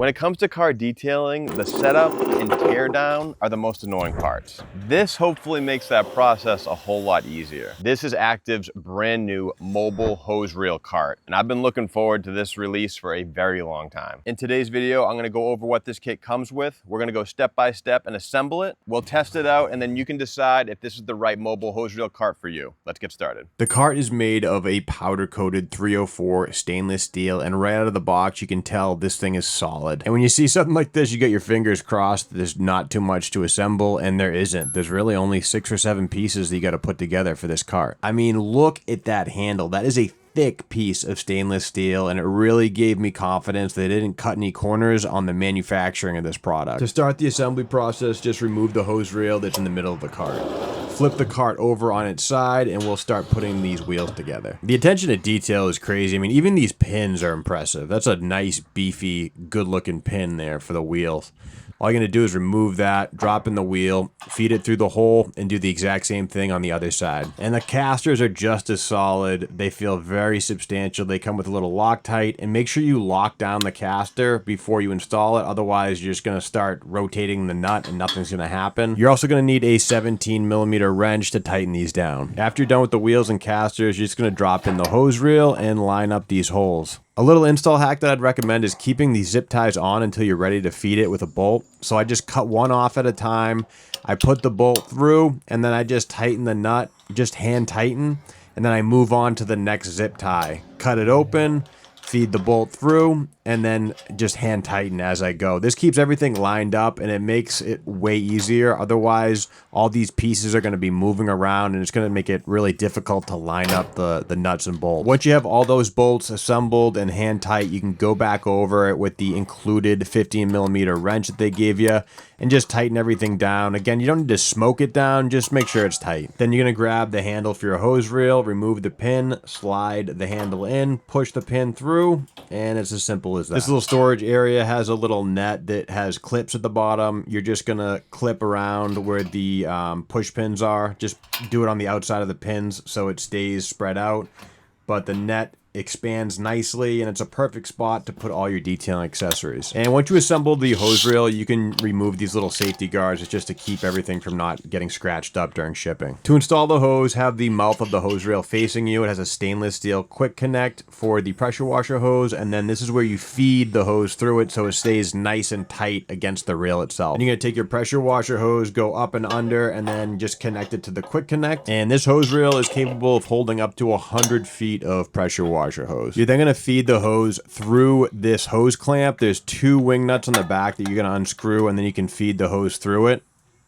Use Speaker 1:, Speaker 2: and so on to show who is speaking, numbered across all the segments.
Speaker 1: When it comes to car detailing, the setup and teardown are the most annoying parts. This hopefully makes that process a whole lot easier. This is Active's brand new mobile hose reel cart, and I've been looking forward to this release for a very long time. In today's video, I'm gonna go over what this kit comes with. We're gonna go step by step and assemble it. We'll test it out, and then you can decide if this is the right mobile hose reel cart for you. Let's get started. The cart is made of a powder-coated 304 stainless steel, and right out of the box, you can tell this thing is solid. And when you see something like this, you get your fingers crossed. There's not too much to assemble, and there isn't. There's really only 6 or 7 pieces that you got to put together for this cart. I mean, look at that handle. That is a thick piece of stainless steel, and it really gave me confidence that they didn't cut any corners on the manufacturing of this product. To start the assembly process, just remove the hose reel that's in the middle of the cart. Flip the cart over on its side, and we'll start putting these wheels together. The attention to detail is crazy. I mean, even these pins are impressive. That's a nice, beefy, good-looking pin there for the wheels. All you're going to do is remove that, drop in the wheel, feed it through the hole, and do the exact same thing on the other side. And the casters are just as solid. They feel very substantial. They come with a little Loctite, and make sure you lock down the caster before you install it. Otherwise, you're just going to start rotating the nut and nothing's going to happen. You're also going to need a 17mm wrench to tighten these down. After you're done with the wheels and casters, you're just going to drop in the hose reel and line up these holes. A little install hack that I'd recommend is keeping these zip ties on until you're ready to feed it with a bolt. So I just cut one off at a time. I put the bolt through, and then I just tighten the nut, just hand tighten, and then I move on to the next zip tie. Cut it open, feed the bolt through, and then just hand tighten as I go. This keeps everything lined up, and it makes it way easier. Otherwise, all these pieces are going to be moving around, and it's going to make it really difficult to line up the nuts and bolts. Once you have all those bolts assembled and hand tight, you can go back over it with the included 15mm wrench that they gave you and just tighten everything down. Again, you don't need to smoke it down, just make sure it's tight. Then you're going to grab the handle for your hose reel, remove the pin, slide the handle in, push the pin through, and it's as simple as that. This little storage area has a little net that has clips at the bottom. You're just gonna clip around where the push pins are. Just do it on the outside of the pins so it stays spread out. But the net expands nicely, and it's a perfect spot to put all your detailing accessories. And once you assemble the hose reel, you can remove these little safety guards. It's just to keep everything from not getting scratched up during shipping. To install the hose, have the mouth of the hose reel facing you. It has a stainless steel quick connect for the pressure washer hose, and then this is where you feed the hose through it so it stays nice and tight against the reel itself. And you're gonna take your pressure washer hose, go up and under, and then just connect it to the quick connect. And this hose reel is capable of holding up to 100 feet of pressure washer hose. You're then going to feed the hose through this hose clamp. There's 2 wing nuts on the back that you're going to unscrew, and then you can feed the hose through it.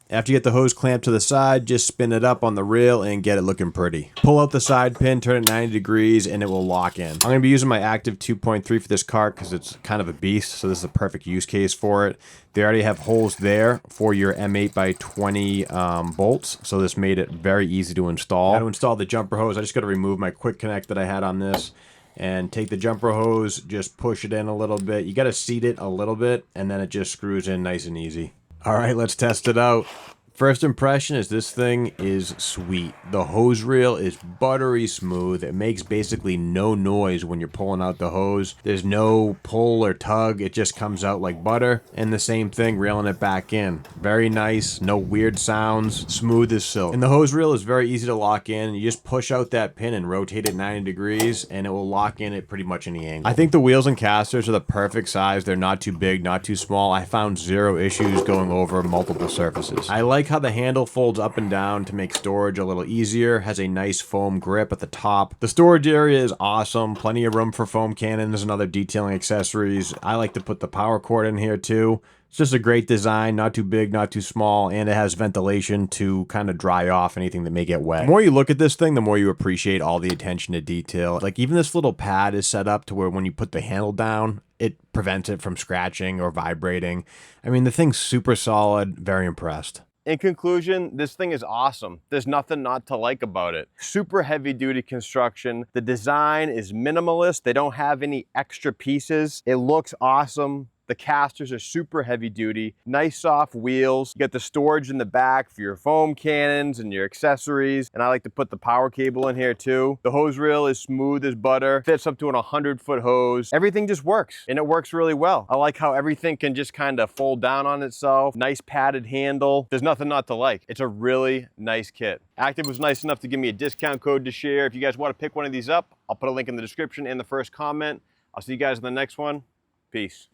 Speaker 1: After you get the hose clamped to the side, just spin it up on the reel and get it looking pretty. Pull out the side pin, turn it 90 degrees, and it will lock in. I'm going to be using my Active 2.3 for this cart because it's kind of a beast, so this is a perfect use case for it. They already have holes there for your M8x20 bolts, so this made it very easy to install. Now to install the jumper hose, I just got to remove my quick connect that I had on this and take the jumper hose, just push it in a little bit. You got to seat it a little bit, and then it just screws in nice and easy. All right, let's test it out. First impression is this thing is sweet. The hose reel is buttery smooth. It makes basically no noise when you're pulling out the hose. There's no pull or tug. It just comes out like butter. And the same thing, reeling it back in. Very nice, no weird sounds, smooth as silk. And the hose reel is very easy to lock in. You just push out that pin and rotate it 90 degrees and it will lock in at pretty much any angle. I think the wheels and casters are the perfect size. They're not too big, not too small. I found 0 issues going over multiple surfaces. I like how the handle folds up and down to make storage a little easier. Has a nice foam grip at the top. The storage area is awesome. Plenty of room for foam cannons and other detailing accessories. I like to put the power cord in here too. It's just a great design, not too big, not too small, and it has ventilation to kind of dry off anything that may get wet. The more you look at this thing, the more you appreciate all the attention to detail. Like even this little pad is set up to where when you put the handle down, it prevents it from scratching or vibrating. I mean, the thing's super solid, very impressed. In conclusion, this thing is awesome. There's nothing not to like about it. Super heavy duty construction. The design is minimalist. They don't have any extra pieces. It looks awesome. The casters are super heavy duty, nice soft wheels. You got the storage in the back for your foam cannons and your accessories. And I like to put the power cable in here too. The hose reel is smooth as butter, fits up to an 100-foot hose. Everything just works, and it works really well. I like how everything can just kind of fold down on itself. Nice padded handle. There's nothing not to like. It's a really nice kit. Active was nice enough to give me a discount code to share. If you guys want to pick one of these up, I'll put a link in the description and the first comment. I'll see you guys in the next one. Peace.